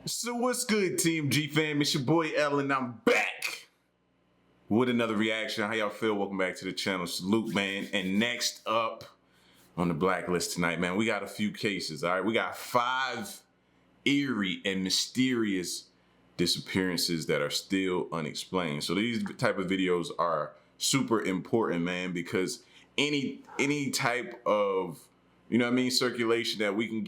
So what's good, Team G fam? It's your boy Ellen. I'm back with another reaction. How y'all feel? Welcome back to the channel. Salute, man. And next up on the blacklist tonight, man, we got a few cases. All right, we got 5 eerie and mysterious disappearances that are still unexplained. So these type of videos are super important, man, because any type of, circulation that we can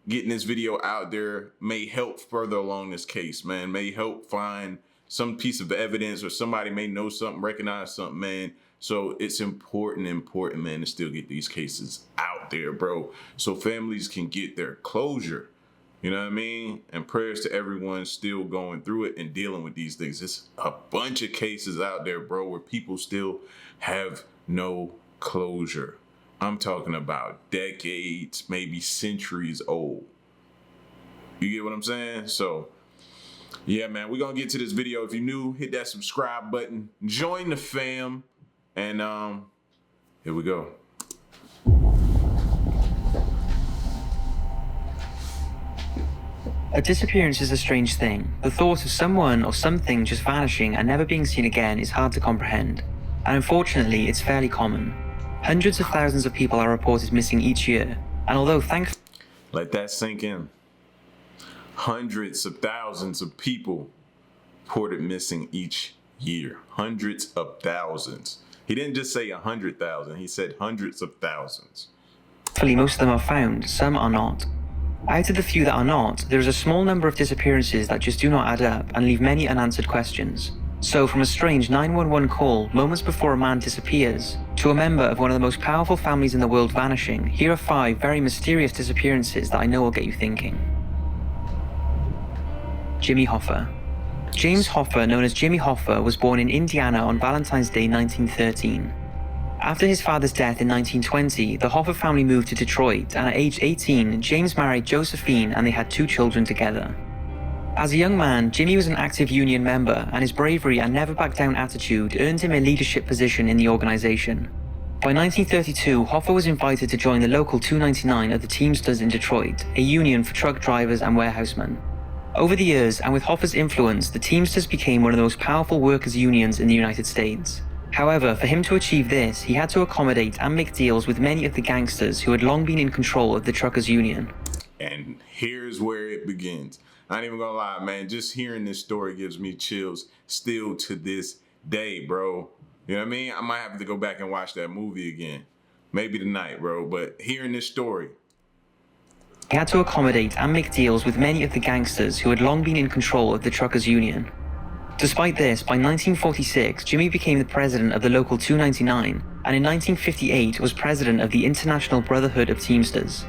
getting this video out there may help further along this case, man. May help find some piece of evidence, or somebody may know something, recognize something, man. So it's important, man, to still get these cases out there, bro, so families can get their closure. You know what I mean? And prayers to everyone still going through it and dealing with these things. There's a bunch of cases out there, bro, where people still have no closure. I'm talking about decades, maybe centuries old. You get what I'm saying? So, yeah, man, we're going to get to this video. If you're new, hit that subscribe button. Join the fam. And here we go. A disappearance is a strange thing. The thought of someone or something just vanishing and never being seen again is hard to comprehend. And unfortunately, it's fairly common. Hundreds of thousands of people are reported missing each year, and although thankfully... Let that sink in. Hundreds of thousands of people reported missing each year. Hundreds of thousands. He didn't just say 100,000, he said hundreds of thousands. Most of them are found, some are not. Out of the few that are not, there is a small number of disappearances that just do not add up and leave many unanswered questions. So from a strange 911 call moments before a man disappears, to a member of one of the most powerful families in the world vanishing, here are 5 very mysterious disappearances that I know will get you thinking. Jimmy Hoffa. James Hoffa, known as Jimmy Hoffa, was born in Indiana on Valentine's Day 1913. After his father's death in 1920, the Hoffa family moved to Detroit, and at age 18, James married Josephine and they had 2 children together. As a young man, Jimmy was an active union member, and his bravery and never-back-down attitude earned him a leadership position in the organization. By 1932, Hoffa was invited to join the local 299 of the Teamsters in Detroit, a union for truck drivers and warehousemen. Over the years, and with Hoffa's influence, the Teamsters became one of the most powerful workers' unions in the United States. However, for him to achieve this, he had to accommodate and make deals with many of the gangsters who had long been in control of the truckers' union. And here's where it begins. I ain't even gonna lie, man. Just hearing this story gives me chills still to this day, bro. You know what I mean? I might have to go back and watch that movie again. Maybe tonight, bro. But hearing this story. He had to accommodate and make deals with many of the gangsters who had long been in control of the truckers' union. Despite this, by 1946, Jimmy became the president of the local 299, and in 1958 was president of the International Brotherhood of Teamsters.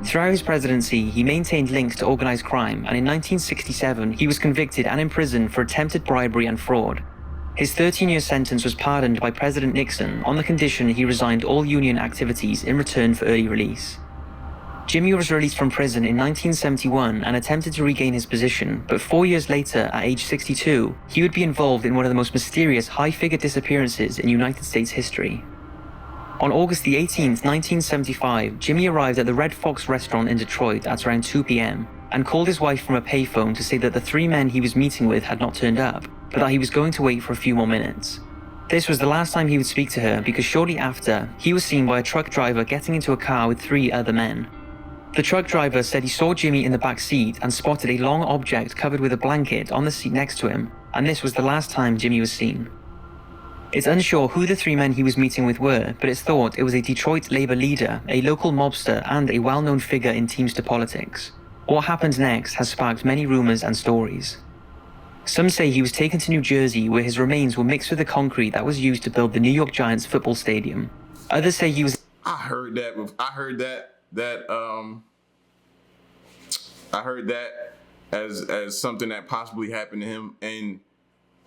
Throughout his presidency, he maintained links to organized crime, and in 1967, he was convicted and imprisoned for attempted bribery and fraud. His 13-year sentence was pardoned by President Nixon on the condition he resigned all union activities in return for early release. Jimmy was released from prison in 1971 and attempted to regain his position, but 4 years later, at age 62, he would be involved in one of the most mysterious high-figure disappearances in United States history. On August the 18th, 1975, Jimmy arrived at the Red Fox restaurant in Detroit at around 2 p.m. and called his wife from a payphone to say that the 3 men he was meeting with had not turned up, but that he was going to wait for a few more minutes. This was the last time he would speak to her, because shortly after, he was seen by a truck driver getting into a car with 3 other men. The truck driver said he saw Jimmy in the back seat and spotted a long object covered with a blanket on the seat next to him, and this was the last time Jimmy was seen. It's unsure who the 3 men he was meeting with were, but it's thought it was a Detroit labor leader, a local mobster, and a well-known figure in Teamster politics. What happened next has sparked many rumors and stories. Some say he was taken to New Jersey, where his remains were mixed with the concrete that was used to build the New York Giants football stadium. Others say he was... I heard that as something that possibly happened to him, and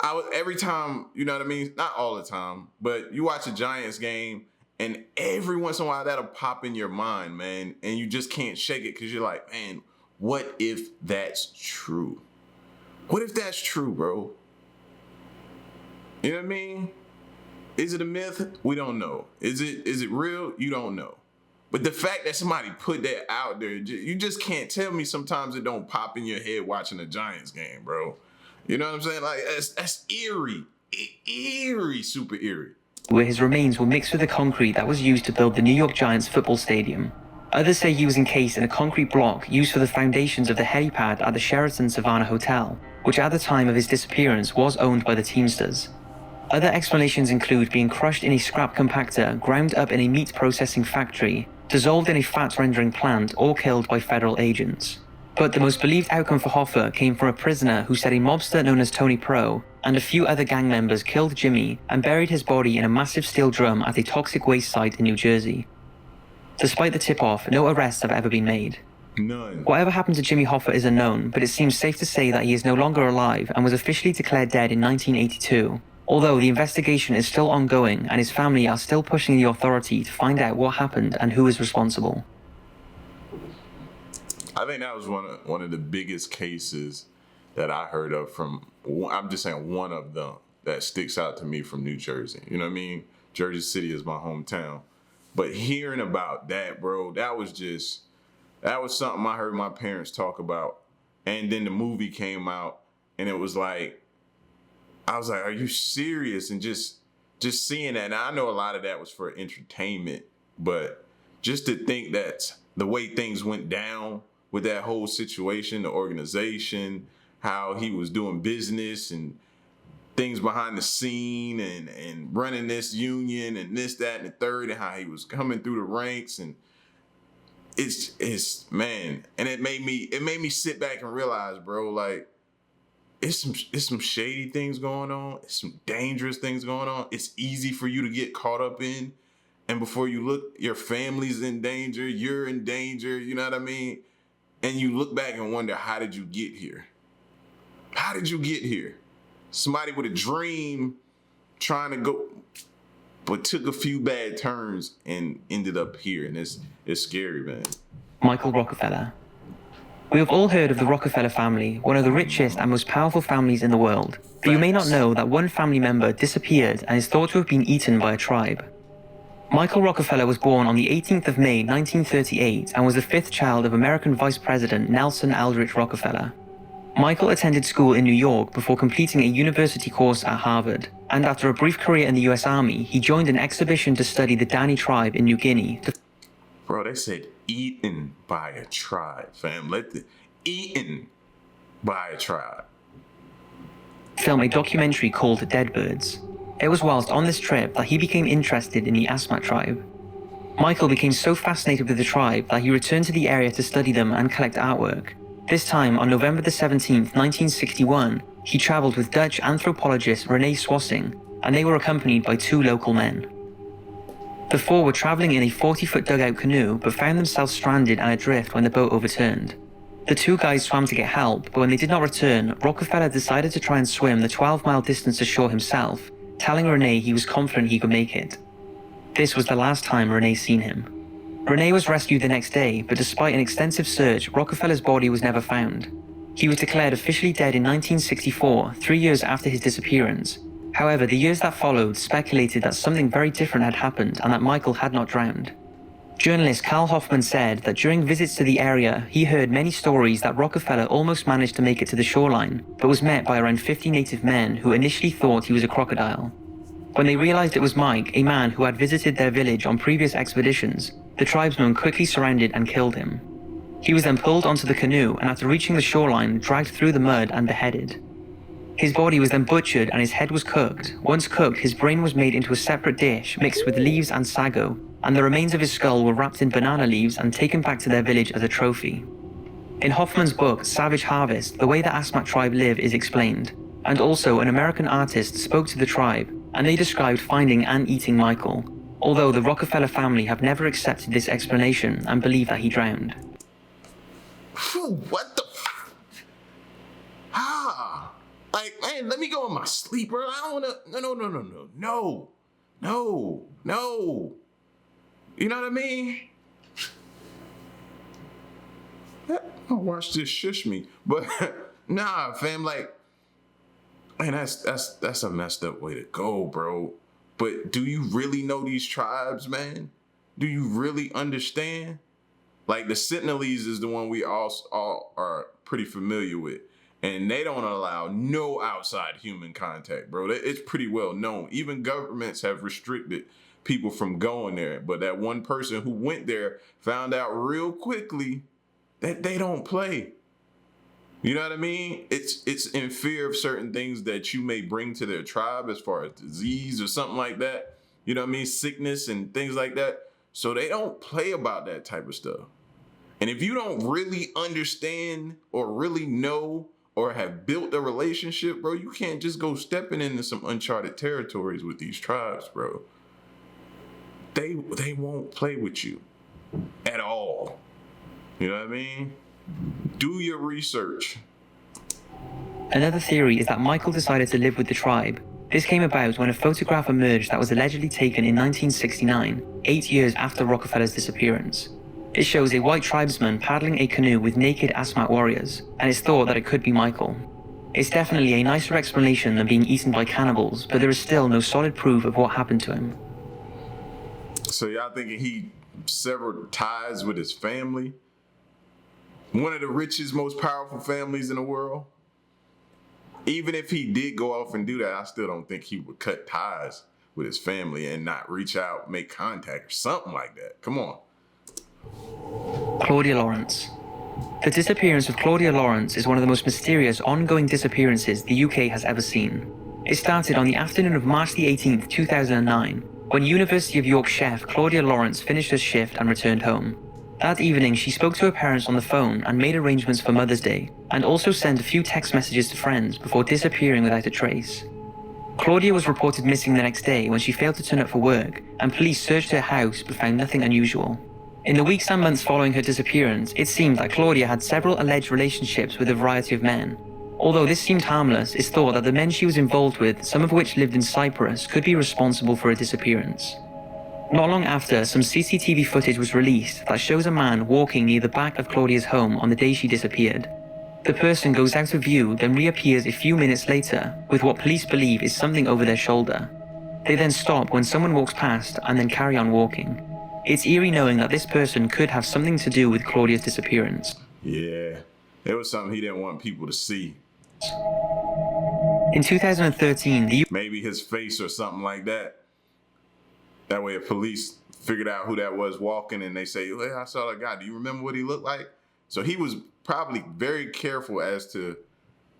I was, every time, you know what I mean? Not all the time, but you watch a Giants game and every once in a while that'll pop in your mind, man. And you just can't shake it because you're like, man, what if that's true? What if that's true, bro? You know what I mean? Is it a myth? We don't know. Is it real? You don't know. But the fact that somebody put that out there, you just can't tell me sometimes it don't pop in your head watching a Giants game, bro. You know what I'm saying? Like, that's eerie. Eerie, super eerie. Where his remains were mixed with the concrete that was used to build the New York Giants football stadium. Others say he was encased in a concrete block used for the foundations of the helipad at the Sheraton Savannah Hotel, which at the time of his disappearance was owned by the Teamsters. Other explanations include being crushed in a scrap compactor, ground up in a meat processing factory, dissolved in a fat rendering plant, or killed by federal agents. But the most believed outcome for Hoffa came from a prisoner who said a mobster known as Tony Pro and a few other gang members killed Jimmy and buried his body in a massive steel drum at a toxic waste site in New Jersey. Despite the tip-off, no arrests have ever been made. None. Whatever happened to Jimmy Hoffa is unknown, but it seems safe to say that he is no longer alive and was officially declared dead in 1982. Although the investigation is still ongoing and his family are still pushing the authority to find out what happened and who is responsible. I think that was one of the biggest cases that I heard of from, I'm just saying one of them that sticks out to me from New Jersey. You know what I mean? Jersey City is my hometown. But hearing about that, bro, that was something I heard my parents talk about. And then the movie came out and it was like, I was like, are you serious? And just seeing that, now I know a lot of that was for entertainment, but just to think that the way things went down with that whole situation, the organization, how he was doing business and things behind the scene and running this union and this, that, and the third, and how he was coming through the ranks, and it's man, and it made me sit back and realize, bro, like, it's some shady things going on. It's some dangerous things going on. It's easy for you to get caught up in. And before you look, your family's in danger. You're in danger. You know what I mean? And you look back and wonder, how did you get here? How did you get here? Somebody with a dream trying to go, but took a few bad turns and ended up here. And it's scary, man. Michael Rockefeller. We have all heard of the Rockefeller family, one of the richest and most powerful families in the world. But you may not know that one family member disappeared and is thought to have been eaten by a tribe. Michael Rockefeller was born on the 18th of May 1938 and was the fifth child of American Vice President Nelson Aldrich Rockefeller. Michael attended school in New York before completing a university course at Harvard, and after a brief career in the US Army, he joined an expedition to study the Dani tribe in New Guinea. Bro, they said eaten by a tribe, fam. Eaten by a tribe. Film a documentary called Dead Birds. It was whilst on this trip that he became interested in the Asmat tribe. Michael became so fascinated with the tribe that he returned to the area to study them and collect artwork. This time, on November the 17th, 1961, he traveled with Dutch anthropologist René Swanson, and they were accompanied by two local men. The four were traveling in a 40-foot dugout canoe, but found themselves stranded and adrift when the boat overturned. The two guys swam to get help, but when they did not return, Rockefeller decided to try and swim the 12-mile distance ashore himself, telling René he was confident he could make it. This was the last time René seen him. René was rescued the next day, but despite an extensive search, Rockefeller's body was never found. He was declared officially dead in 1964, 3 years after his disappearance. However, the years that followed speculated that something very different had happened and that Michael had not drowned. Journalist Carl Hoffman said that during visits to the area, he heard many stories that Rockefeller almost managed to make it to the shoreline, but was met by around 50 native men who initially thought he was a crocodile. When they realized it was Mike, a man who had visited their village on previous expeditions, the tribesmen quickly surrounded and killed him. He was then pulled onto the canoe and after reaching the shoreline, dragged through the mud and beheaded. His body was then butchered and his head was cooked. Once cooked, his brain was made into a separate dish mixed with leaves and sago, and the remains of his skull were wrapped in banana leaves and taken back to their village as a trophy. In Hoffman's book, Savage Harvest, the way the Asmat tribe live is explained, and also an American artist spoke to the tribe, and they described finding and eating Michael, although the Rockefeller family have never accepted this explanation and believe that he drowned. What the Like, man, let me go in my sleep, bro. I don't wanna, no. You know what I mean? I'll watch this shush me. But nah, fam, like, man, that's a messed up way to go, bro. But do you really know these tribes, man? do you really understand? Like the Sentinelese is the one we all are pretty familiar with. And they don't allow no outside human contact, bro. It's pretty well known. Even governments have restricted people from going there. But that one person who went there found out real quickly that they don't play. You know what I mean? It's in fear of certain things that you may bring to their tribe as far as disease or something like that. You know what I mean? Sickness and things like that. So they don't play about that type of stuff. And if you don't really understand or really know or have built a relationship, bro, you can't just go stepping into some uncharted territories with these tribes, bro. They won't play with you at all. You know what I mean? Do your research. Another theory is that Michael decided to live with the tribe. This came about when a photograph emerged that was allegedly taken in 1969, 8 years after Rockefeller's disappearance. It shows a white tribesman paddling a canoe with naked Asmat warriors, and it's thought that it could be Michael. It's definitely a nicer explanation than being eaten by cannibals, but there is still no solid proof of what happened to him. So y'all thinking he severed ties with his family? One of the richest, most powerful families in the world? Even if he did go off and do that, I still don't think he would cut ties with his family and not reach out, make contact or something like that. Come on. Claudia Lawrence. The disappearance of Claudia Lawrence is one of the most mysterious ongoing disappearances the UK has ever seen. It started on the afternoon of March the 18th, 2009, when University of York chef Claudia Lawrence finished her shift and returned home. That evening, she spoke to her parents on the phone and made arrangements for Mother's Day, and also sent a few text messages to friends before disappearing without a trace. Claudia was reported missing the next day when she failed to turn up for work, and police searched her house but found nothing unusual. In the weeks and months following her disappearance, it seemed that Claudia had several alleged relationships with a variety of men. Although this seemed harmless, it's thought that the men she was involved with, some of which lived in Cyprus, could be responsible for her disappearance. Not long after, some CCTV footage was released that shows a man walking near the back of Claudia's home on the day she disappeared. The person goes out of view, then reappears a few minutes later, with what police believe is something over their shoulder. They then stop when someone walks past and then carry on walking. It's eerie knowing that this person could have something to do with Claudia's disappearance. Yeah, it was something he didn't want people to see. In 2013, maybe his face or something like that. That way, if police figured out who that was walking and they say, hey, I saw that guy. Do you remember what he looked like? So he was probably very careful as to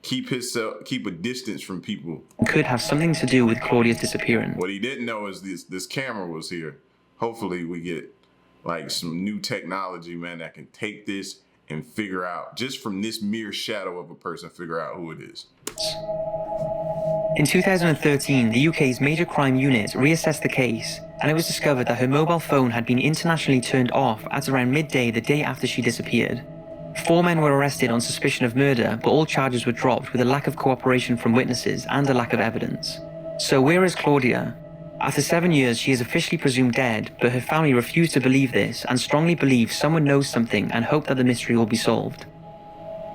keep a distance from people. Could have something to do with Claudia's disappearance. What he didn't know is this camera was here. Hopefully we get like some new technology, man, that can take this and figure out, just from this mere shadow of a person, figure out who it is. In 2013, the UK's Major Crime Unit reassessed the case, and it was discovered that her mobile phone had been internationally turned off at around midday the day after she disappeared. 4 men were arrested on suspicion of murder, but all charges were dropped with a lack of cooperation from witnesses and a lack of evidence. So where is Claudia? After 7 years, she is officially presumed dead, but her family refused to believe this and strongly believe someone knows something and hope that the mystery will be solved.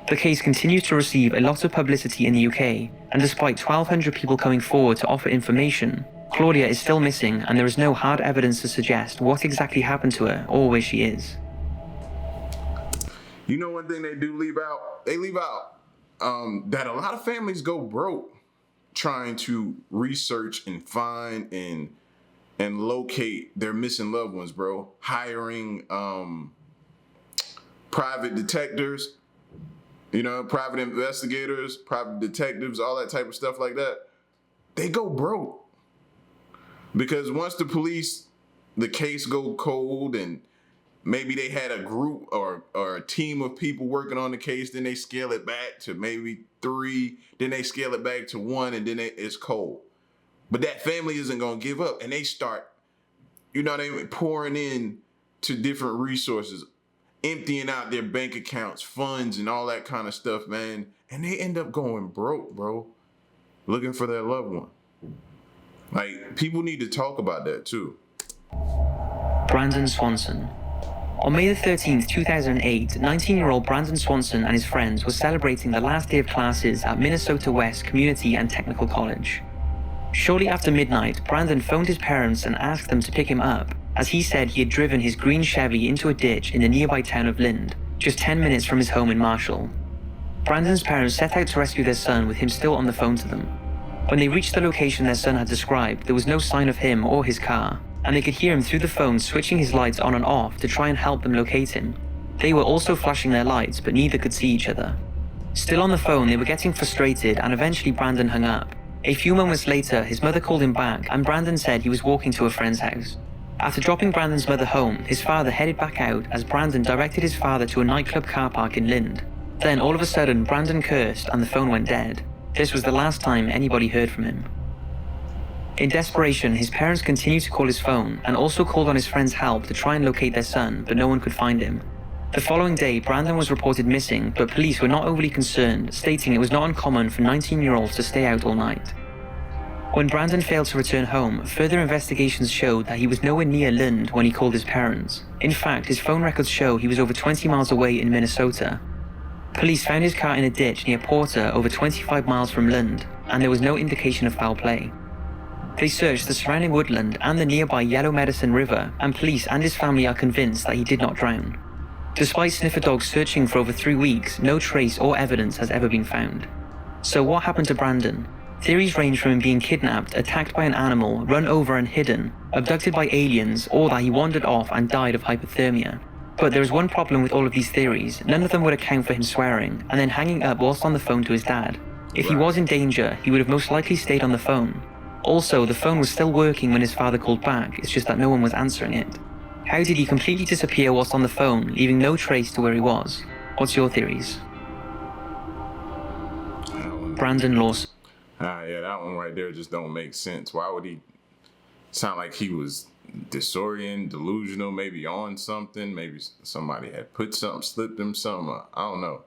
The case continues to receive a lot of publicity in the UK, and despite 1,200 people coming forward to offer information, Claudia is still missing and there is no hard evidence to suggest what exactly happened to her or where she is. You know one thing they do leave out? They leave out that a lot of families go broke trying to research and find and locate their missing loved ones, bro. Hiring private detectives, private investigators, private detectives, all that type of stuff like that. They go broke. Because once the case go cold and maybe they had a group or a team of people working on the case, then they scale it back to maybe 3, then they scale it back to 1, and then it's cold. But that family isn't going to give up, and they start, pouring in to different resources, emptying out their bank accounts, funds, and all that kind of stuff, man. And they end up going broke, bro, looking for their loved one. Like, people need to talk about that, too. Brandon Swanson. On May the 13th, 2008, 19-year-old Brandon Swanson and his friends were celebrating the last day of classes at Minnesota West Community and Technical College. Shortly after midnight, Brandon phoned his parents and asked them to pick him up, as he said he had driven his green Chevy into a ditch in the nearby town of Lind, just 10 minutes from his home in Marshall. Brandon's parents set out to rescue their son with him still on the phone to them. When they reached the location their son had described, there was no sign of him or his car, and they could hear him through the phone switching his lights on and off to try and help them locate him. They were also flashing their lights, but neither could see each other. Still on the phone, they were getting frustrated, and eventually Brandon hung up. A few moments later, his mother called him back, and Brandon said he was walking to a friend's house. After dropping Brandon's mother home, his father headed back out as Brandon directed his father to a nightclub car park in Lind. Then all of a sudden, Brandon cursed and the phone went dead. This was the last time anybody heard from him. In desperation, his parents continued to call his phone and also called on his friend's help to try and locate their son, but no one could find him. The following day, Brandon was reported missing, but police were not overly concerned, stating it was not uncommon for 19-year-olds to stay out all night. When Brandon failed to return home, further investigations showed that he was nowhere near Lind when he called his parents. In fact, his phone records show he was over 20 miles away in Minnesota. Police found his car in a ditch near Porter, over 25 miles from Lind, and there was no indication of foul play. They searched the surrounding woodland and the nearby Yellow Medicine River, and police and his family are convinced that he did not drown. Despite sniffer dogs searching for over 3 weeks, no trace or evidence has ever been found. So what happened to Brandon? Theories range from him being kidnapped, attacked by an animal, run over and hidden, abducted by aliens, or that he wandered off and died of hypothermia. But there is one problem with all of these theories. None of them would account for him swearing, and then hanging up whilst on the phone to his dad. If he was in danger, he would have most likely stayed on the phone. Also, the phone was still working when his father called back, it's just that no one was answering it. How did he completely disappear whilst on the phone, leaving no trace to where he was? What's your theories? Brandon Lawson. Yeah, that one right there just don't make sense. Why would he sound like he was disoriented, delusional, maybe on something? Maybe somebody had put something, slipped him something. I don't know.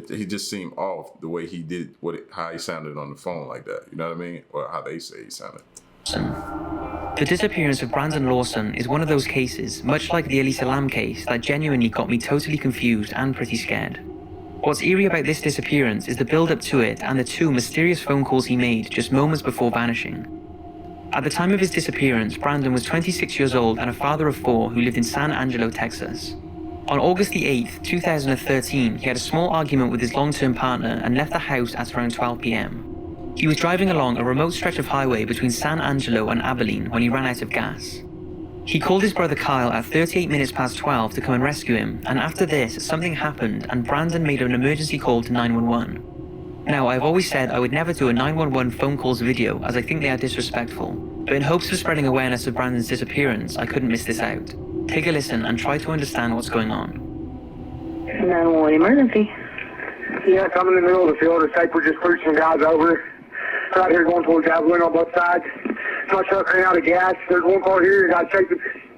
He just seemed off the way he did, how he sounded on the phone like that. You know what I mean? Or how they say he sounded. The disappearance of Brandon Lawson is one of those cases, much like the Elisa Lam case, that genuinely got me totally confused and pretty scared. What's eerie about this disappearance is the build-up to it and the 2 mysterious phone calls he made just moments before vanishing. At the time of his disappearance, Brandon was 26 years old and a father of 4 who lived in San Angelo, Texas. On August the 8th, 2013, he had a small argument with his long-term partner and left the house at around 12 p.m. He was driving along a remote stretch of highway between San Angelo and Abilene when he ran out of gas. He called his brother Kyle at 38 minutes past 12 to come and rescue him, and after this, something happened and Brandon made an emergency call to 911. Now, I've always said I would never do a 911 phone calls video as I think they are disrespectful, but in hopes of spreading awareness of Brandon's disappearance, I couldn't miss this out. Take a listen and try to understand what's going on. 911 emergency. Yeah, I'm in the middle of the field. It's like we're just pushing guys over. Right here going towards Abilene on both sides. My truck ran out of gas. There's one car here. You got to take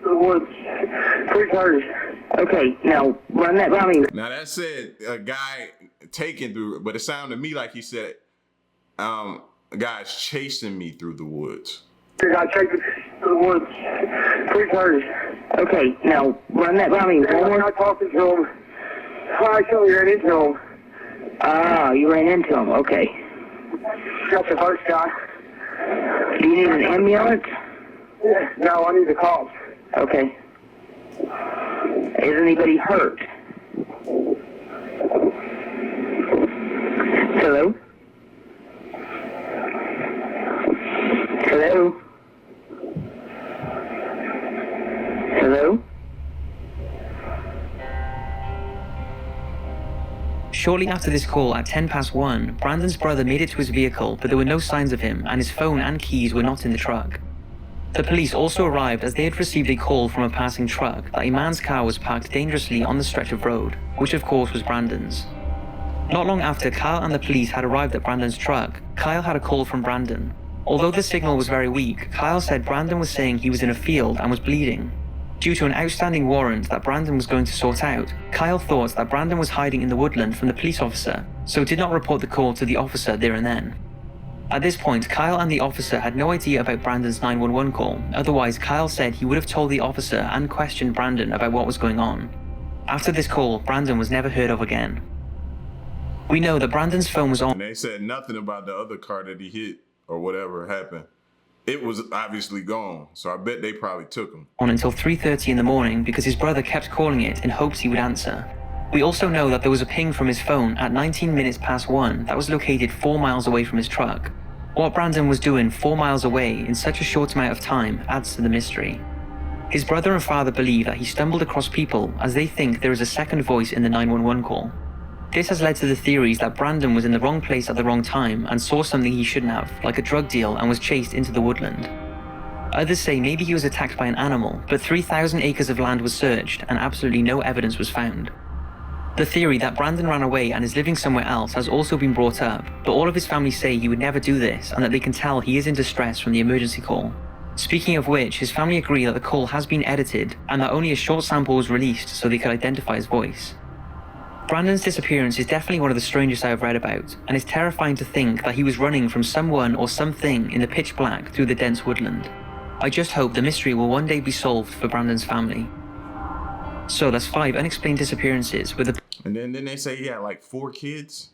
the woods. 3:30. Okay, now run that by me. Now that said, a guy taken through, but it sounded to me like he said, a guy's chasing me through the woods. You got to take the woods. 3:30. Okay, now run that by me. We're not talking to him. I actually ran into him. Ah, you ran into him. Okay. That's the first guy. Do you need an ambulance? Yeah. No, I need the cops. Okay. Is anybody hurt? Hello? Hello? Hello? Shortly after this call at 10 past 1, Brandon's brother made it to his vehicle, but there were no signs of him and his phone and keys were not in the truck. The police also arrived as they had received a call from a passing truck that a man's car was parked dangerously on the stretch of road, which of course was Brandon's. Not long after Kyle and the police had arrived at Brandon's truck, Kyle had a call from Brandon. Although the signal was very weak, Kyle said Brandon was saying he was in a field and was bleeding. Due to an outstanding warrant that Brandon was going to sort out, Kyle thought that Brandon was hiding in the woodland from the police officer, so did not report the call to the officer there and then. At this point, Kyle and the officer had no idea about Brandon's 911 call, otherwise Kyle said he would have told the officer and questioned Brandon about what was going on. After this call, Brandon was never heard of again. We know that Brandon's phone was on. And they said nothing about the other car that he hit or whatever happened. it was obviously gone. So I bet they probably took him. on until 3:30 in the morning because his brother kept calling it in hopes he would answer. We also know that there was a ping from his phone at 19 minutes past 1 that was located 4 miles away from his truck. What Brandon was doing 4 miles away in such a short amount of time adds to the mystery. His brother and father believe that he stumbled across people as they think there is a second voice in the 911 call. This has led to the theories that Brandon was in the wrong place at the wrong time and saw something he shouldn't have, like a drug deal, and was chased into the woodland. Others say maybe he was attacked by an animal, but 3,000 acres of land was searched and absolutely no evidence was found. The theory that Brandon ran away and is living somewhere else has also been brought up, but all of his family say he would never do this and that they can tell he is in distress from the emergency call. Speaking of which, his family agree that the call has been edited and that only a short sample was released so they could identify his voice. Brandon's disappearance is definitely one of the strangest I have read about, and it's terrifying to think that he was running from someone or something in the pitch black through the dense woodland. I just hope the mystery will one day be solved for Brandon's family. So that's 5 unexplained disappearances with a... And then they say he had like 4 kids.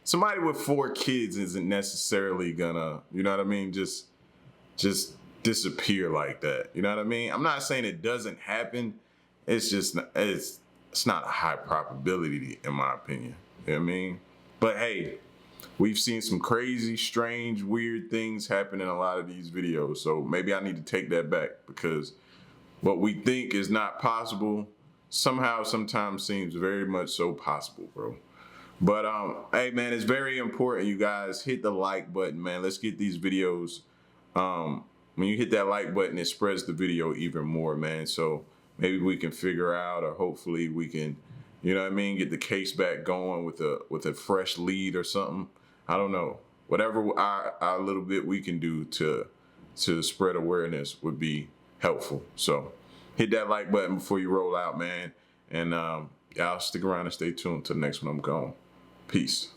Somebody with 4 kids isn't necessarily gonna, you know what I mean, just disappear like that. You know what I mean? I'm not saying it doesn't happen. It's just it's not a high probability in my opinion. You know what I mean? But hey, we've seen some crazy, strange, weird things happen in a lot of these videos. So maybe I need to take that back, because what we think is not possible somehow sometimes seems very much so possible, bro. But hey man, it's very important you guys hit the like button, man. Let's get these videos. When you hit that like button, it spreads the video even more, man. So maybe we can figure out, or hopefully we can, you know what I mean, get the case back going with a fresh lead or something. I don't know. Whatever our little bit we can do to spread awareness would be helpful. So hit that like button before you roll out, man. And y'all stick around and stay tuned till the next one I'm gone. Peace.